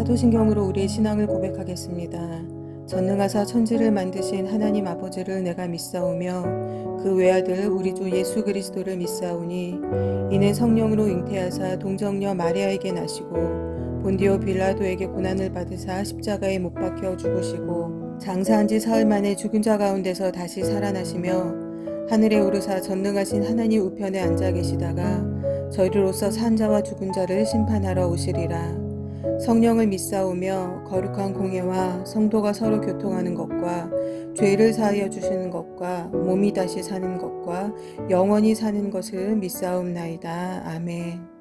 사도신경으로 우리의 신앙을 고백하겠습니다. 전능하사 천지를 만드신 하나님 아버지를 내가 믿사오며 그 외아들 우리 주 예수 그리스도를 믿사오니 이는 성령으로 잉태하사 동정녀 마리아에게 나시고 본디오 빌라도에게 고난을 받으사 십자가에 못 박혀 죽으시고 장사한 지 사흘 만에 죽은 자 가운데서 다시 살아나시며 하늘에 오르사 전능하신 하나님 우편에 앉아 계시다가 저희로서 산 자와 죽은 자를 심판하러 오시리라. 성령을 믿사오며 거룩한 공예와 성도가 서로 교통하는 것과 죄를 사하여 주시는 것과 몸이 다시 사는 것과 영원히 사는 것을 믿사옵나이다. 아멘.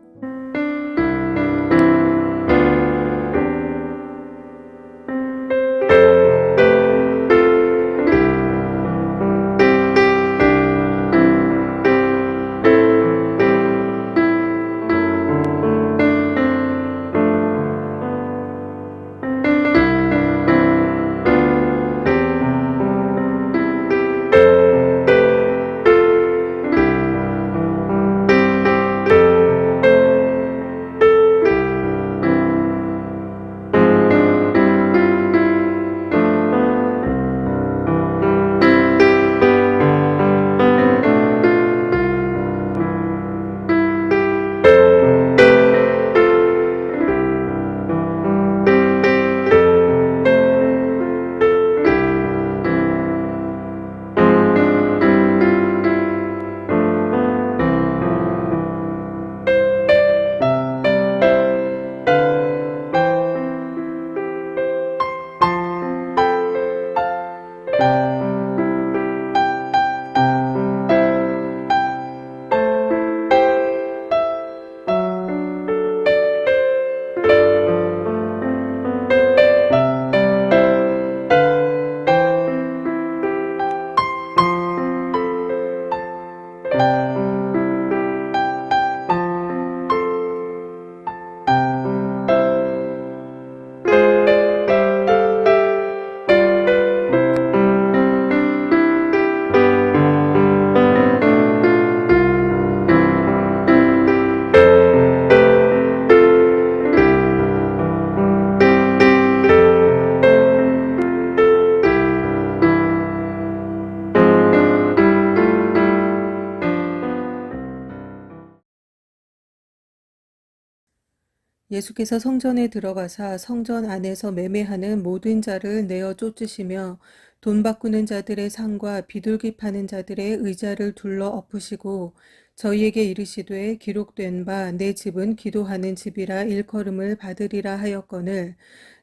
예수께서 성전에 들어가사 성전 안에서 매매하는 모든 자를 내어 쫓으시며 돈 바꾸는 자들의 상과 비둘기 파는 자들의 의자를 둘러 엎으시고 저희에게 이르시되 기록된 바 내 집은 기도하는 집이라 일컬음을 받으리라 하였거늘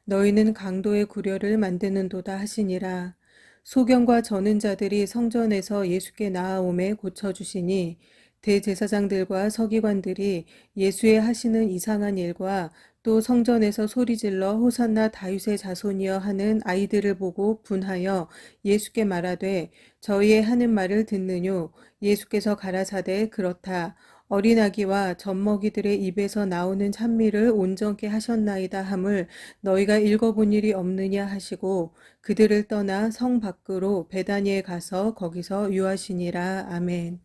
너희는 강도의 구려를 만드는도다 하시니라. 소경과 저는 자들이 성전에서 예수께 나아오매 고쳐주시니 대제사장들과 서기관들이 예수의 하시는 이상한 일과 또 성전에서 소리질러 호산나 다윗의 자손이여 하는 아이들을 보고 분하여 예수께 말하되 저희의 하는 말을 듣느뇨. 예수께서 가라사대 그렇다. 어린 아기와 젖먹이들의 입에서 나오는 찬미를 온전케 하셨나이다 함을 너희가 읽어본 일이 없느냐 하시고 그들을 떠나 성 밖으로 베다니에 가서 거기서 유하시니라. 아멘.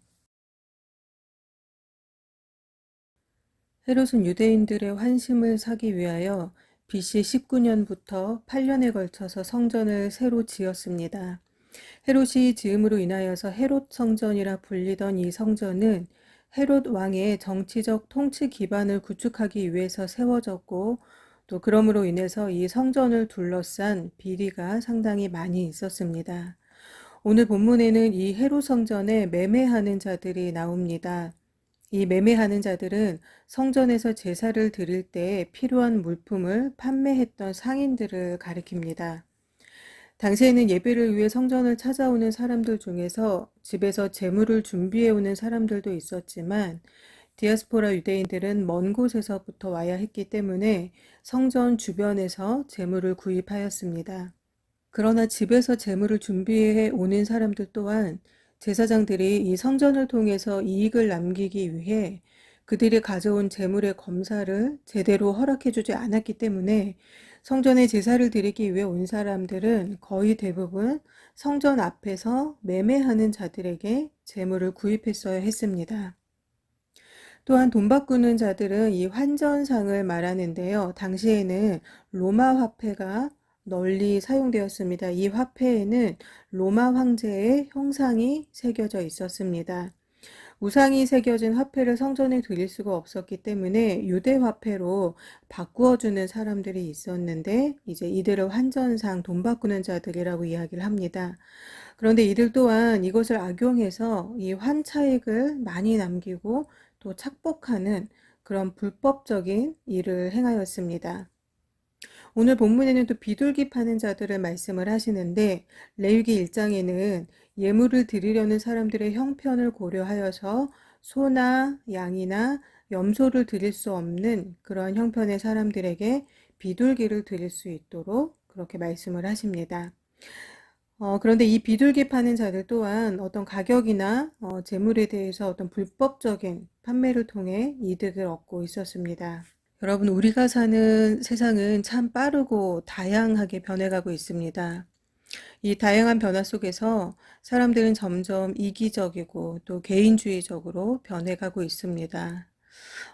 헤롯은 유대인들의 환심을 사기 위하여 BC 19년부터 8년에 걸쳐서 성전을 새로 지었습니다. 헤롯이 지음으로 인하여서 헤롯 성전이라 불리던 이 성전은 헤롯 왕의 정치적 통치 기반을 구축하기 위해서 세워졌고 또 그러므로 인해서 이 성전을 둘러싼 비리가 상당히 많이 있었습니다. 오늘 본문에는 이 헤롯 성전에 매매하는 자들이 나옵니다. 이 매매하는 자들은 성전에서 제사를 드릴 때 필요한 물품을 판매했던 상인들을 가리킵니다. 당시에는 예배를 위해 성전을 찾아오는 사람들 중에서 집에서 제물을 준비해오는 사람들도 있었지만 디아스포라 유대인들은 먼 곳에서부터 와야 했기 때문에 성전 주변에서 제물을 구입하였습니다. 그러나 집에서 제물을 준비해 오는 사람들 또한 제사장들이 이 성전을 통해서 이익을 남기기 위해 그들이 가져온 제물의 검사를 제대로 허락해주지 않았기 때문에 성전에 제사를 드리기 위해 온 사람들은 거의 대부분 성전 앞에서 매매하는 자들에게 제물을 구입했어야 했습니다. 또한 돈 바꾸는 자들은 이 환전상을 말하는데요. 당시에는 로마 화폐가 널리 사용되었습니다. 이 화폐에는 로마 황제의 형상이 새겨져 있었습니다. 우상이 새겨진 화폐를 성전에 드릴 수가 없었기 때문에 유대 화폐로 바꾸어주는 사람들이 있었는데 이제 이들을 환전상 돈 바꾸는 자들이라고 이야기를 합니다. 그런데 이들 또한 이것을 악용해서 이 환차익을 많이 남기고 또 착복하는 그런 불법적인 일을 행하였습니다. 오늘 본문에는 또 비둘기 파는 자들을 말씀을 하시는데 레위기 1장에는 예물을 드리려는 사람들의 형편을 고려하여서 소나 양이나 염소를 드릴 수 없는 그런 형편의 사람들에게 비둘기를 드릴 수 있도록 그렇게 말씀을 하십니다. 그런데 이 비둘기 파는 자들 또한 어떤 가격이나 재물에 대해서 어떤 불법적인 판매를 통해 이득을 얻고 있었습니다. 여러분, 우리가 사는 세상은 참 빠르고 다양하게 변해가고 있습니다. 이 다양한 변화 속에서 사람들은 점점 이기적이고 또 개인주의적으로 변해가고 있습니다.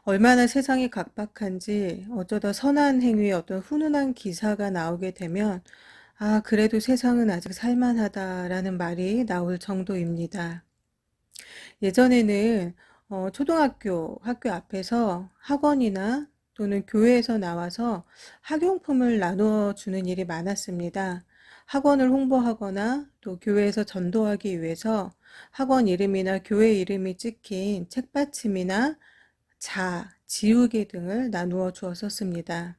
얼마나 세상이 각박한지 어쩌다 선한 행위에 어떤 훈훈한 기사가 나오게 되면 아, 그래도 세상은 아직 살만하다라는 말이 나올 정도입니다. 예전에는 초등학교 학교 앞에서 학원이나 또는 교회에서 나와서 학용품을 나누어 주는 일이 많았습니다. 학원을 홍보하거나 또 교회에서 전도하기 위해서 학원 이름이나 교회 이름이 찍힌 책받침이나 지우개 등을 나누어 주었었습니다.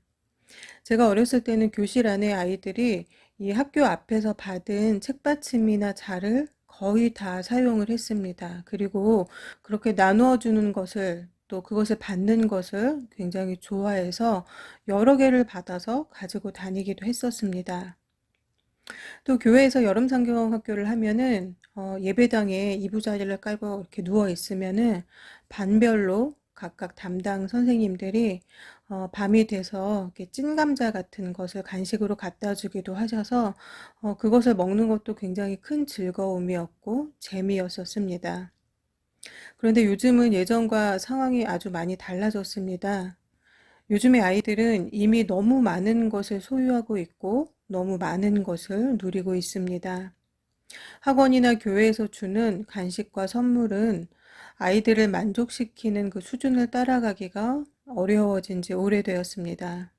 제가 어렸을 때는 교실 안에 아이들이 이 학교 앞에서 받은 책받침이나 자를 거의 다 사용을 했습니다. 그리고 그렇게 나누어 주는 것을 또 그것을 받는 것을 굉장히 좋아해서 여러 개를 받아서 가지고 다니기도 했었습니다. 또 교회에서 여름 상경 학교를 하면은 예배당에 이부자리를 깔고 이렇게 누워 있으면은 반별로 각각 담당 선생님들이 밤이 돼서 이렇게 찐 감자 같은 것을 간식으로 갖다 주기도 하셔서 그것을 먹는 것도 굉장히 큰 즐거움이었고 재미였었습니다. 그런데 요즘은 예전과 상황이 아주 많이 달라졌습니다. 요즘의 아이들은 이미 너무 많은 것을 소유하고 있고 너무 많은 것을 누리고 있습니다. 학원이나 교회에서 주는 간식과 선물은 아이들을 만족시키는 그 수준을 따라가기가 어려워진 지 오래되었습니다.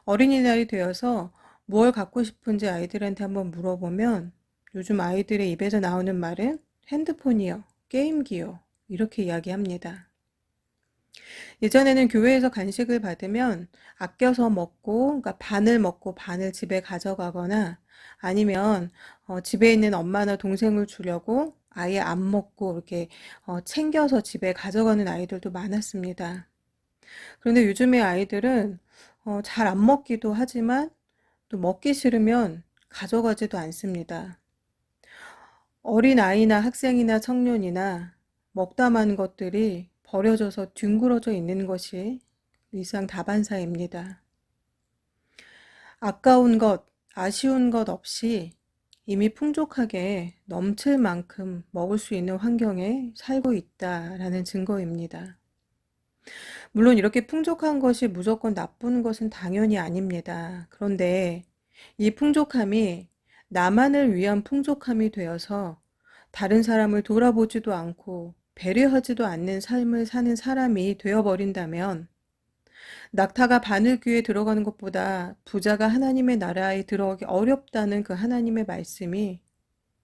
어린이날이 되어서 무엇 갖고 싶은지 아이들한테 한번 물어보면 요즘 아이들의 입에서 나오는 말은 핸드폰이요, 게임기요, 이렇게 이야기합니다. 예전에는 교회에서 간식을 받으면 아껴서 먹고, 그러니까 반을 먹고 반을 집에 가져가거나 아니면 집에 있는 엄마나 동생을 주려고 아예 안 먹고 이렇게 챙겨서 집에 가져가는 아이들도 많았습니다. 그런데 요즘의 아이들은 잘 안 먹기도 하지만 또 먹기 싫으면 가져가지도 않습니다. 어린 아이나 학생이나 청년이나 먹다 만 것들이 버려져서 뒹굴어져 있는 것이 일상 다반사입니다. 아까운 것, 아쉬운 것 없이 이미 풍족하게 넘칠 만큼 먹을 수 있는 환경에 살고 있다라는 증거입니다. 물론 이렇게 풍족한 것이 무조건 나쁜 것은 당연히 아닙니다. 그런데 이 풍족함이 나만을 위한 풍족함이 되어서 다른 사람을 돌아보지도 않고 배려하지도 않는 삶을 사는 사람이 되어버린다면 낙타가 바늘귀에 들어가는 것보다 부자가 하나님의 나라에 들어가기 어렵다는 그 하나님의 말씀이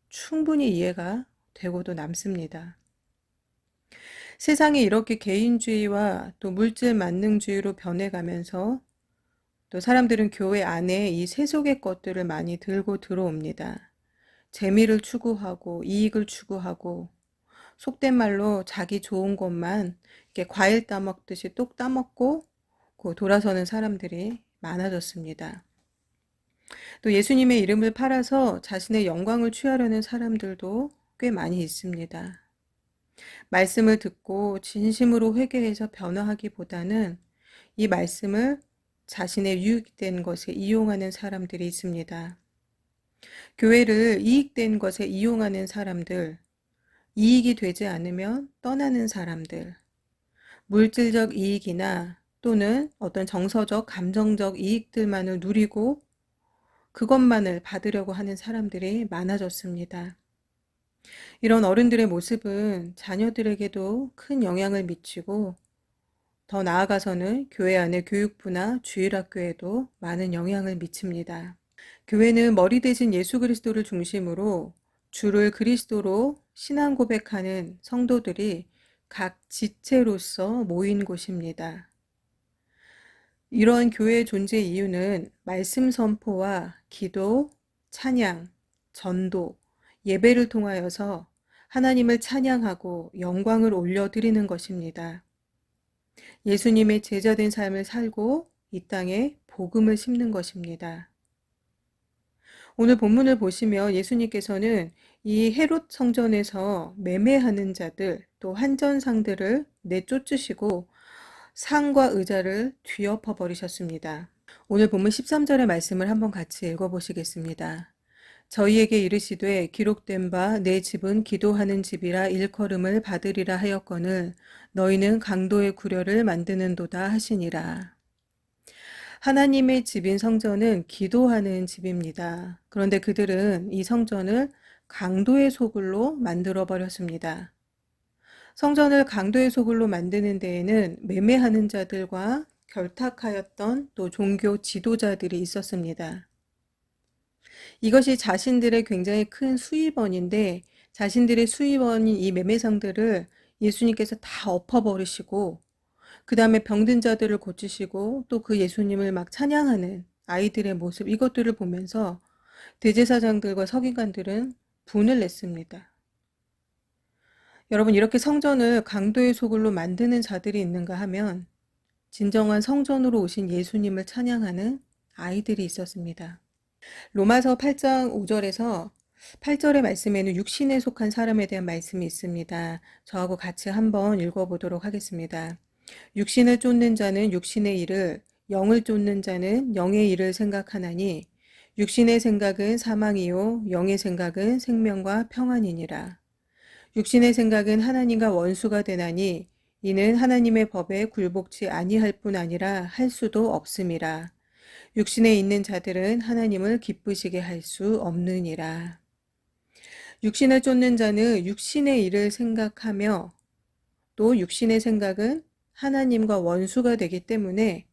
충분히 이해가 되고도 남습니다. 세상이 이렇게 개인주의와 또 물질 만능주의로 변해가면서 또 사람들은 교회 안에 이 세속의 것들을 많이 들고 들어옵니다. 재미를 추구하고 이익을 추구하고 속된 말로 자기 좋은 것만 이렇게 과일 따먹듯이 똑 따먹고 돌아서는 사람들이 많아졌습니다. 또 예수님의 이름을 팔아서 자신의 영광을 취하려는 사람들도 꽤 많이 있습니다. 말씀을 듣고 진심으로 회개해서 변화하기보다는 이 말씀을 자신의 유익된 것에 이용하는 사람들이 있습니다. 교회를 이익된 것에 이용하는 사람들, 이익이 되지 않으면 떠나는 사람들, 물질적 이익이나 또는 어떤 정서적, 감정적 이익들만을 누리고 그것만을 받으려고 하는 사람들이 많아졌습니다. 이런 어른들의 모습은 자녀들에게도 큰 영향을 미치고 더 나아가서는 교회 안의 교육부나 주일학교에도 많은 영향을 미칩니다. 교회는 머리 대신 예수 그리스도를 중심으로 주를 그리스도로 신앙 고백하는 성도들이 각 지체로서 모인 곳입니다. 이러한 교회의 존재 이유는 말씀 선포와 기도, 찬양, 전도, 예배를 통하여서 하나님을 찬양하고 영광을 올려드리는 것입니다. 예수님의 제자된 삶을 살고 이 땅에 복음을 심는 것입니다. 오늘 본문을 보시면 예수님께서는 이 헤롯 성전에서 매매하는 자들 또 한전상들을 내쫓으시고 상과 의자를 뒤엎어 버리셨습니다. 오늘 본문 13절의 말씀을 한번 같이 읽어보시겠습니다. 저희에게 이르시되 기록된 바 내 집은 기도하는 집이라 일컬음을 받으리라 하였거늘 너희는 강도의 구려를 만드는도다 하시니라. 하나님의 집인 성전은 기도하는 집입니다. 그런데 그들은 이 성전을 강도의 소굴로 만들어 버렸습니다. 성전을 강도의 소굴로 만드는 데에는 매매하는 자들과 결탁하였던 또 종교 지도자들이 있었습니다. 이것이 자신들의 굉장히 큰 수입원인데 자신들의 수입원인 이 매매상들을 예수님께서 다 엎어버리시고 그 다음에 병든 자들을 고치시고 또 그 예수님을 막 찬양하는 아이들의 모습 이것들을 보면서 대제사장들과 서기관들은 분을 냈습니다. 여러분 이렇게 성전을 강도의 소굴로 만드는 자들이 있는가 하면 진정한 성전으로 오신 예수님을 찬양하는 아이들이 있었습니다. 로마서 8장 5절에서 8절의 말씀에는 육신에 속한 사람에 대한 말씀이 있습니다. 저하고 같이 한번 읽어보도록 하겠습니다. 육신을 쫓는 자는 육신의 일을, 영을 쫓는 자는 영의 일을 생각하나니 육신의 생각은 사망이요 영의 생각은 생명과 평안이니라. 육신의 생각은 하나님과 원수가 되나니 이는 하나님의 법에 굴복치 아니할 뿐 아니라 할 수도 없음이라. 육신에 있는 자들은 하나님을 기쁘시게 할 수 없느니라. 육신을 쫓는 자는 육신의 일을 생각하며 또 육신의 생각은 하나님과 원수가 되기 때문에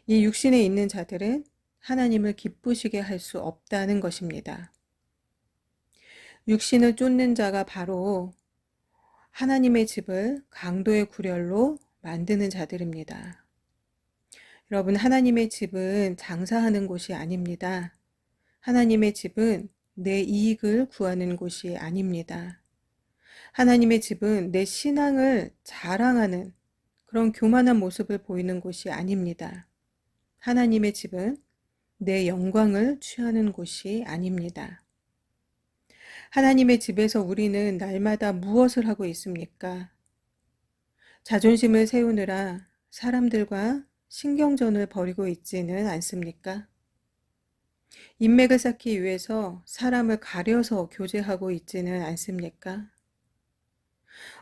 이 육신에 있는 자들은 하나님을 기쁘시게 할 수 없다는 것입니다. 육신을 쫓는 자가 바로 하나님의 집을 강도의 구렬로 만드는 자들입니다. 여러분, 하나님의 집은 장사하는 곳이 아닙니다. 하나님의 집은 내 이익을 구하는 곳이 아닙니다. 하나님의 집은 내 신앙을 자랑하는 그런 교만한 모습을 보이는 곳이 아닙니다. 하나님의 집은 내 영광을 취하는 곳이 아닙니다. 하나님의 집에서 우리는 날마다 무엇을 하고 있습니까? 자존심을 세우느라 사람들과 신경전을 벌이고 있지는 않습니까? 인맥을 쌓기 위해서 사람을 가려서 교제하고 있지는 않습니까?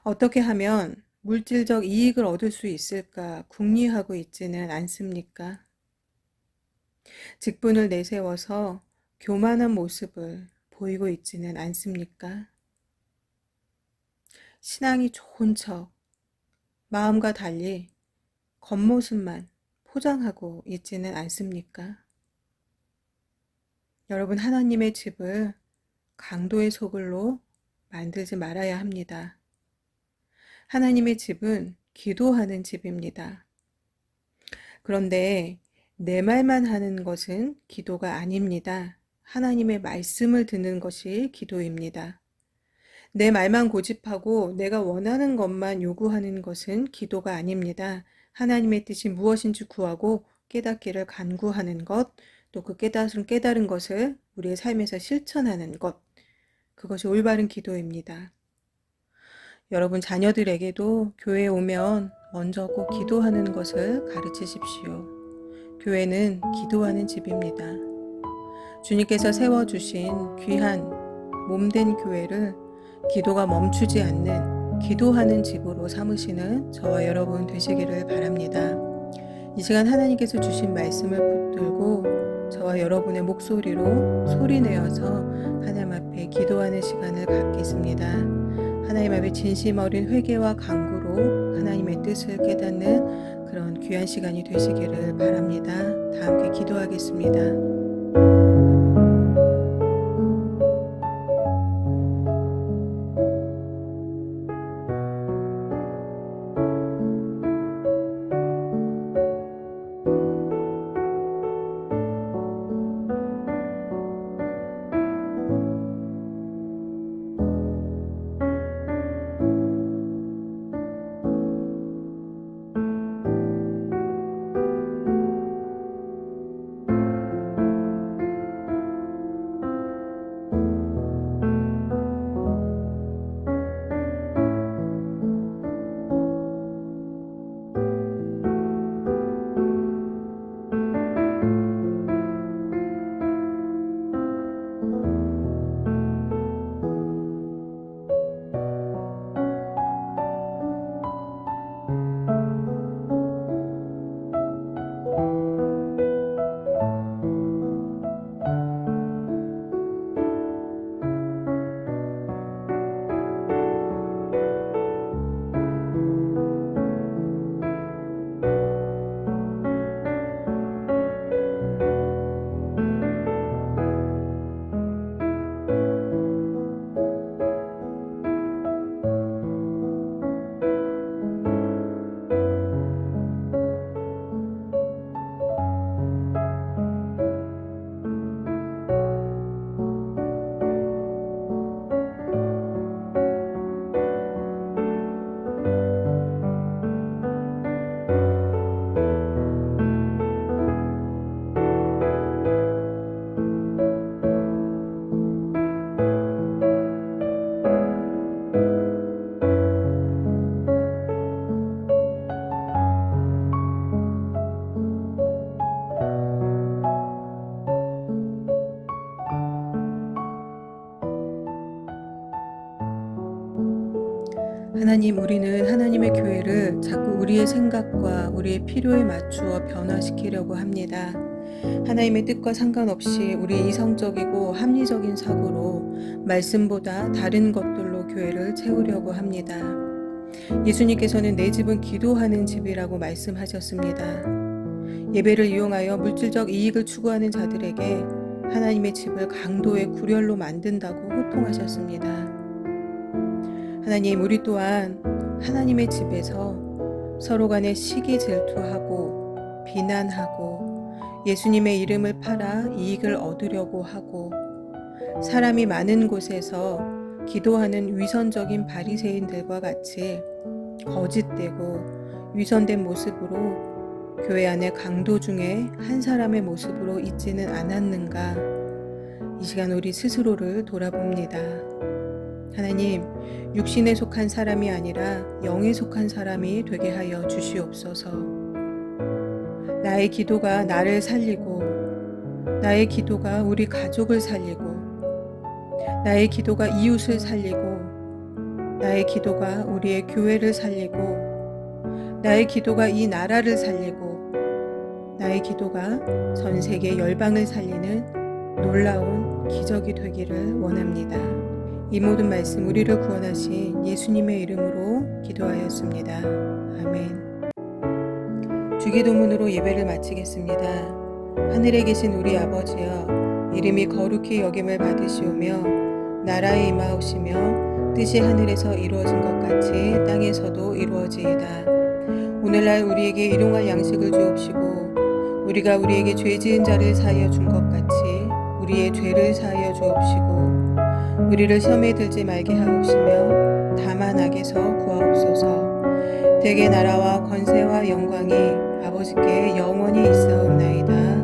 어떻게 하면 물질적 이익을 얻을 수 있을까 궁리하고 있지는 않습니까? 직분을 내세워서 교만한 모습을 보이고 있지는 않습니까? 신앙이 좋은 척 마음과 달리 겉모습만 포장하고 있지는 않습니까? 여러분, 하나님의 집을 강도의 소굴로 만들지 말아야 합니다. 하나님의 집은 기도하는 집입니다. 그런데 내 말만 하는 것은 기도가 아닙니다. 하나님의 말씀을 듣는 것이 기도입니다. 내 말만 고집하고 내가 원하는 것만 요구하는 것은 기도가 아닙니다. 하나님의 뜻이 무엇인지 구하고 깨닫기를 간구하는 것, 또 그 깨달은 것을 우리의 삶에서 실천하는 것, 그것이 올바른 기도입니다. 여러분 자녀들에게도 교회에 오면 먼저 꼭 기도하는 것을 가르치십시오. 교회는 기도하는 집입니다. 주님께서 세워주신 귀한 몸된 교회를 기도가 멈추지 않는 기도하는 집으로 삼으시는 저와 여러분 되시기를 바랍니다. 이 시간 하나님께서 주신 말씀을 붙들고 저와 여러분의 목소리로 소리내어서 하나님 앞에 기도하는 시간을 갖겠습니다. 하나님 앞에 진심 어린 회개와 간구로 하나님의 뜻을 깨닫는 그런 귀한 시간이 되시기를 바랍니다. 다 함께 기도하겠습니다. 하나님, 우리는 하나님의 교회를 자꾸 우리의 생각과 우리의 필요에 맞추어 변화시키려고 합니다. 하나님의 뜻과 상관없이 우리 이성적이고 합리적인 사고로 말씀보다 다른 것들로 교회를 채우려고 합니다. 예수님께서는 내 집은 기도하는 집이라고 말씀하셨습니다. 예배를 이용하여 물질적 이익을 추구하는 자들에게 하나님의 집을 강도의 구렬로 만든다고 호통하셨습니다. 하나님, 우리 또한 하나님의 집에서 서로 간에 시기 질투하고 비난하고 예수님의 이름을 팔아 이익을 얻으려고 하고 사람이 많은 곳에서 기도하는 위선적인 바리새인들과 같이 거짓되고 위선된 모습으로 교회 안의 강도 중에 한 사람의 모습으로 있지는 않았는가? 이 시간 우리 스스로를 돌아봅니다. 하나님, 육신에 속한 사람이 아니라 영에 속한 사람이 되게 하여 주시옵소서. 나의 기도가 나를 살리고, 나의 기도가 우리 가족을 살리고, 나의 기도가 이웃을 살리고, 나의 기도가 우리의 교회를 살리고, 나의 기도가 이 나라를 살리고, 나의 기도가 전 세계 열방을 살리는 놀라운 기적이 되기를 원합니다. 이 모든 말씀 우리를 구원하신 예수님의 이름으로 기도하였습니다. 아멘. 주기도문으로 예배를 마치겠습니다. 하늘에 계신 우리 아버지여, 이름이 거룩히 여김을 받으시오며 나라에 임하오시며 뜻이 하늘에서 이루어진 것 같이 땅에서도 이루어지이다. 오늘날 우리에게 일용할 양식을 주옵시고 우리가 우리에게 죄 지은 자를 사하여 준 것 같이 우리의 죄를 사하여 주옵시고 우리를 시험에 들지 말게 하옵시며 다만 악에서 구하옵소서. 대개 나라와 권세와 영광이 아버지께 영원히 있사옵나이다.